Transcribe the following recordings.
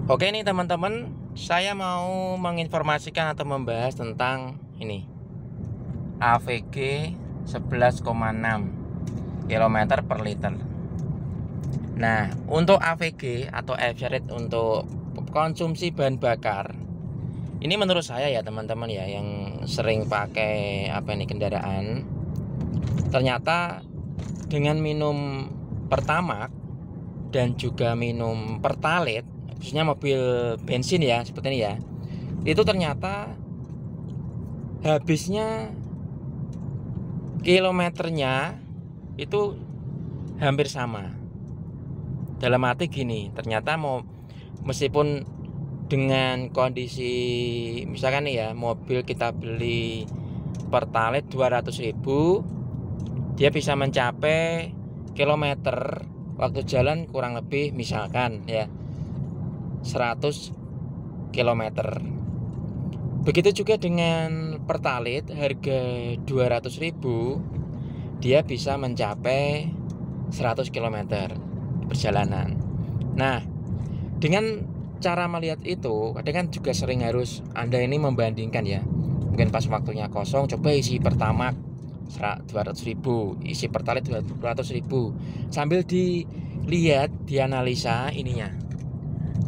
Oke nih teman-teman, saya mau menginformasikan atau membahas tentang ini AVG 11,6 km per liter. Nah, untuk AVG atau average untuk konsumsi bahan bakar, ini menurut saya ya teman-teman ya, yang sering pakai kendaraan, ternyata dengan minum Pertamax dan juga minum Pertalite, khususnya mobil bensin ya seperti ini ya, itu ternyata habisnya kilometernya itu hampir sama. Dalam arti gini, ternyata meskipun dengan kondisi misalkan nih ya, mobil kita beli Pertalite 200.000, dia bisa mencapai kilometer waktu jalan kurang lebih misalkan ya 100 kilometer. Begitu juga dengan Pertalite harga 200.000, dia bisa mencapai 100 kilometer perjalanan. Nah, dengan cara melihat itu, kadang kan juga sering harus Anda ini membandingkan ya. Mungkin pas waktunya kosong, coba isi Pertamax 200.000, isi Pertalite 200.000, sambil dilihat, dianalisa ininya,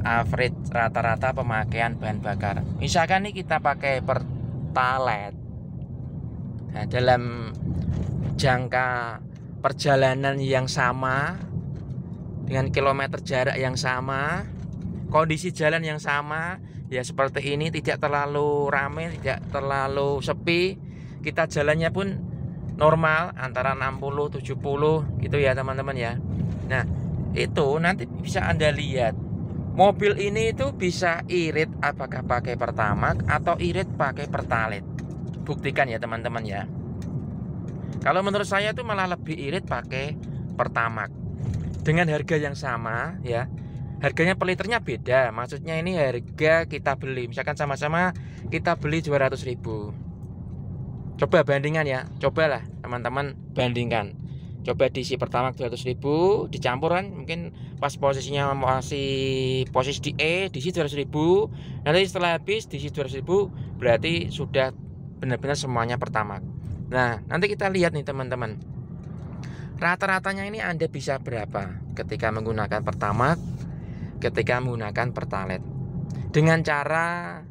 average rata-rata pemakaian bahan bakar. Misalkan nih kita pakai Pertalite, nah, dalam jangka perjalanan yang sama, dengan kilometer jarak yang sama, kondisi jalan yang sama, ya seperti ini, tidak terlalu ramai, tidak terlalu sepi, kita jalannya pun normal antara 60-70 gitu ya teman-teman ya. Nah, itu nanti bisa Anda lihat, mobil ini itu bisa irit apakah pakai Pertamax atau irit pakai Pertalite. Buktikan ya teman-teman ya. Kalau menurut saya itu malah lebih irit pakai Pertamax. Dengan harga yang sama ya. Harganya per liternya beda. Maksudnya ini harga kita beli, misalkan sama-sama kita beli 200.000. Coba bandingan ya. Cobalah teman-teman bandingkan. Coba diisi Pertamax 200.000, dicampuran mungkin pas posisinya masih posisi di E, diisi 200.000. Nanti setelah habis diisi 200.000, berarti sudah benar-benar semuanya Pertamax. Nah, nanti kita lihat nih teman-teman, rata-ratanya ini Anda bisa berapa ketika menggunakan Pertamax, ketika menggunakan Pertalite. Dengan cara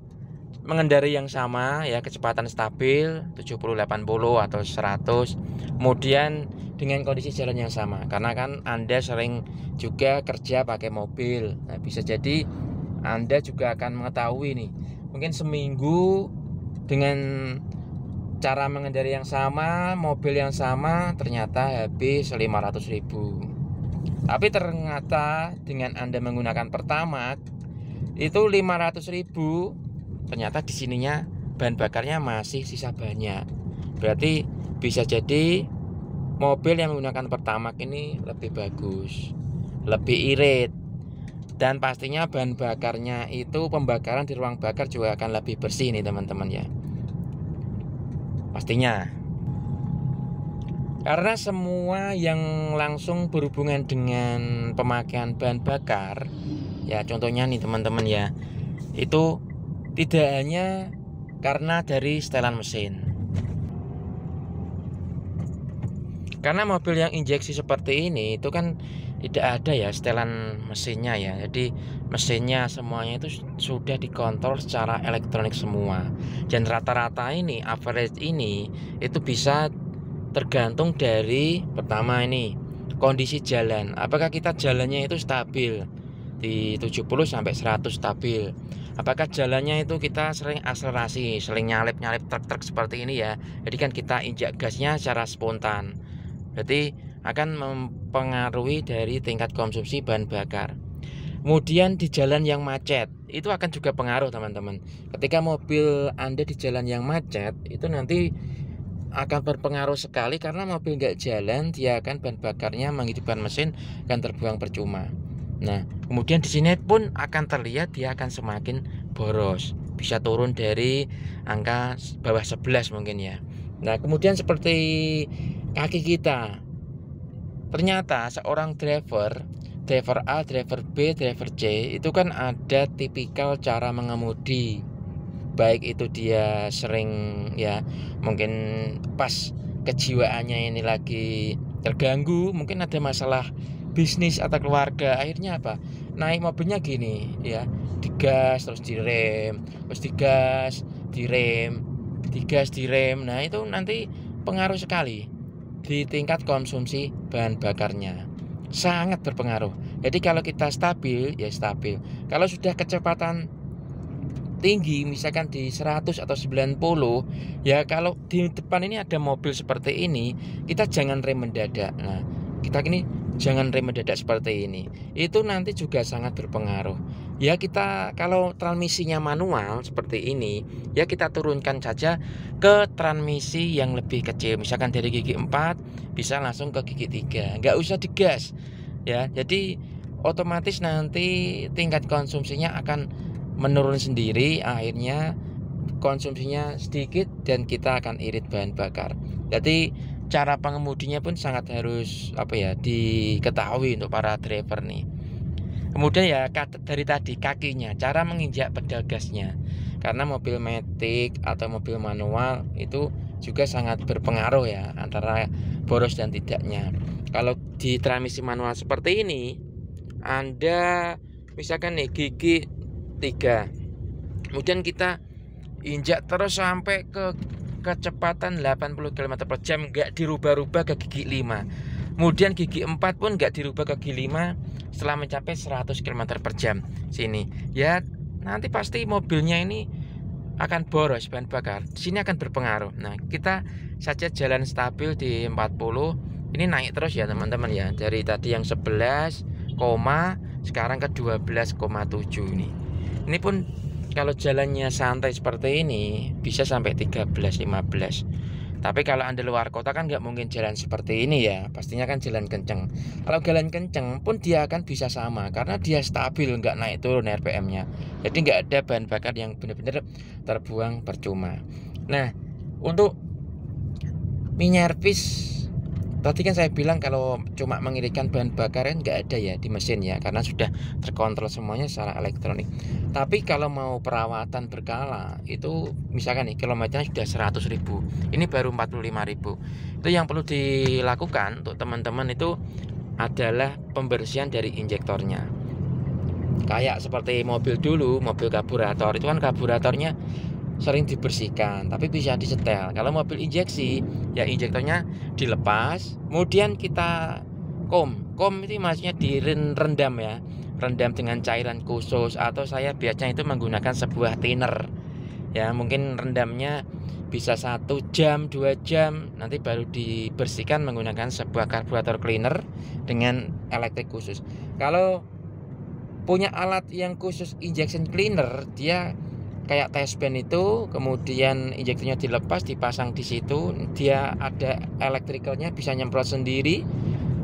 mengendarai yang sama ya, kecepatan stabil 70-80 atau 100, kemudian dengan kondisi jalan yang sama. Karena kan Anda sering juga kerja pakai mobil. Nah, bisa jadi Anda juga akan mengetahui nih, mungkin seminggu dengan cara mengendarai yang sama, mobil yang sama, ternyata habis 500.000. Tapi ternyata dengan Anda menggunakan Pertamax itu 500.000, ternyata di sininya bahan bakarnya masih sisa banyak. Berarti bisa jadi mobil yang menggunakan Pertamax ini lebih bagus, lebih irit, dan pastinya bahan bakarnya itu, pembakaran di ruang bakar juga akan lebih bersih nih teman-teman ya. Pastinya. Karena semua yang langsung berhubungan dengan pemakaian bahan bakar, ya contohnya nih teman-teman ya, itu tidak hanya karena dari setelan mesin. Karena mobil yang injeksi seperti ini itu kan tidak ada ya setelan mesinnya ya. Jadi mesinnya semuanya itu sudah dikontrol secara elektronik semua. Dan rata-rata ini, average ini itu bisa tergantung dari pertama ini kondisi jalan. Apakah kita jalannya itu stabil di 70 sampai 100 stabil. Apakah jalannya itu kita sering akselerasi, sering nyalip-nyalip truk-truk seperti ini ya. Jadi kan kita injak gasnya secara spontan. Berarti akan mempengaruhi dari tingkat konsumsi bahan bakar. Kemudian di jalan yang macet, itu akan juga pengaruh teman-teman. Ketika mobil Anda di jalan yang macet, itu nanti akan berpengaruh sekali, karena mobil nggak jalan, dia akan bahan bakarnya menghidupkan mesin akan terbuang percuma. Nah, kemudian di sini pun akan terlihat dia akan semakin boros, bisa turun dari angka bawah 11 mungkin ya. Nah, kemudian seperti kaki kita, ternyata seorang driver driver A, driver B, driver C itu kan ada tipikal cara mengemudi. Baik itu dia sering ya, mungkin pas kejiwaannya ini lagi terganggu, mungkin ada masalah bisnis atau keluarga, akhirnya apa? Naik mobilnya gini ya, digas terus direm, terus digas, direm, digas, direm. Nah, itu nanti pengaruh sekali di tingkat konsumsi bahan bakarnya. Sangat berpengaruh. Jadi kalau kita stabil, ya stabil. Kalau sudah kecepatan tinggi misalkan di 100 atau 90, ya kalau di depan ini ada mobil seperti ini, kita jangan rem mendadak. Nah, kita ini jangan rem mendadak seperti ini. Itu nanti juga sangat berpengaruh. Ya kita kalau transmisinya manual seperti ini, ya kita turunkan saja ke transmisi yang lebih kecil. Misalkan dari gigi 4 bisa langsung ke gigi 3. Nggak usah digas. Ya, jadi otomatis nanti tingkat konsumsinya akan menurun sendiri, akhirnya konsumsinya sedikit dan kita akan irit bahan bakar. Jadi cara pengemudinya pun sangat harus diketahui untuk para driver nih. Kemudian ya dari tadi kakinya, cara menginjak pedal gasnya. Karena mobil matic atau mobil manual itu juga sangat berpengaruh ya antara boros dan tidaknya. Kalau di transmisi manual seperti ini, Anda misalkan nih gigi 3, kemudian kita injak terus sampai ke kecepatan 80 km per jam, nggak dirubah-rubah ke gigi 5, kemudian gigi 4 pun nggak dirubah ke gigi 5 setelah mencapai 100 km per jam sini, ya nanti pasti mobilnya ini akan boros bahan bakar. Di sini akan berpengaruh. Nah, kita saja jalan stabil di 40, ini naik terus ya teman-teman ya, dari tadi yang 11, sekarang ke 12,7 ini. Ini pun kalau jalannya santai seperti ini bisa sampai 13-15. Tapi kalau Anda luar kota kan nggak mungkin jalan seperti ini ya, pastinya kan jalan kenceng. Kalau jalan kenceng pun dia akan bisa sama karena dia stabil, nggak naik turun RPM-nya. Jadi nggak ada bahan bakar yang benar-benar terbuang percuma. Nah, untuk minyarvis tadi kan saya bilang kalau cuma mengiritkan bahan bakar kan nggak ada ya di mesin ya, karena sudah terkontrol semuanya secara elektronik. Tapi kalau mau perawatan berkala itu misalkan nih kilometernya sudah 100.000, ini baru 45.000. Itu yang perlu dilakukan untuk teman-teman itu adalah pembersihan dari injektornya. Kayak seperti mobil dulu, mobil karburator itu kan karburatornya sering dibersihkan tapi bisa disetel. Kalau mobil injeksi ya injektornya dilepas, kemudian kita kom itu maksudnya direndam ya, rendam dengan cairan khusus, atau saya biasanya itu menggunakan sebuah thinner ya, mungkin rendamnya bisa 1 jam 2 jam, nanti baru dibersihkan menggunakan sebuah karburator cleaner dengan elektrik khusus. Kalau punya alat yang khusus injection cleaner, dia kayak test pen itu, kemudian injektornya dilepas, dipasang di situ, dia ada elektrikalnya, bisa nyemprot sendiri,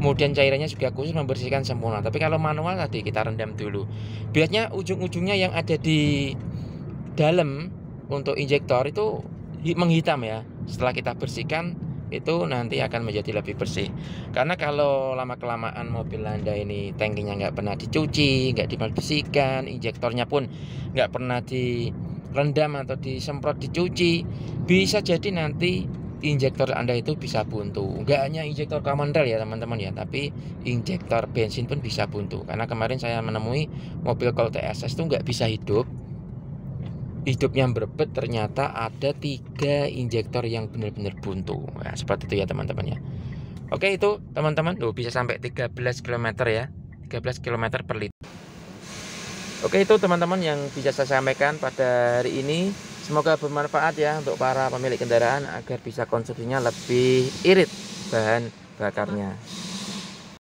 kemudian cairannya juga khusus membersihkan sempurna. Tapi kalau manual tadi kita rendam dulu, biasanya ujung-ujungnya yang ada di dalam untuk injektor itu menghitam ya. Setelah kita bersihkan itu nanti akan menjadi lebih bersih. Karena kalau lama-kelamaan mobil Anda ini tangkinya nggak pernah dicuci, nggak dibersihkan, injektornya pun nggak pernah direndam atau disemprot, dicuci, bisa jadi nanti injektor Anda itu bisa buntu. Nggak hanya injektor common rail ya teman-teman ya, tapi injektor bensin pun bisa buntu. Karena kemarin saya menemui mobil Colt TSS itu nggak bisa hidupnya berbet, ternyata ada 3 injektor yang benar-benar buntu. Nah, seperti itu ya teman-teman ya. Oke, itu teman-teman bisa sampai 13 km ya, 13 km per liter. Oke, itu teman-teman yang bisa saya sampaikan pada hari ini. Semoga bermanfaat ya untuk para pemilik kendaraan agar bisa konsumsinya lebih irit bahan bakarnya.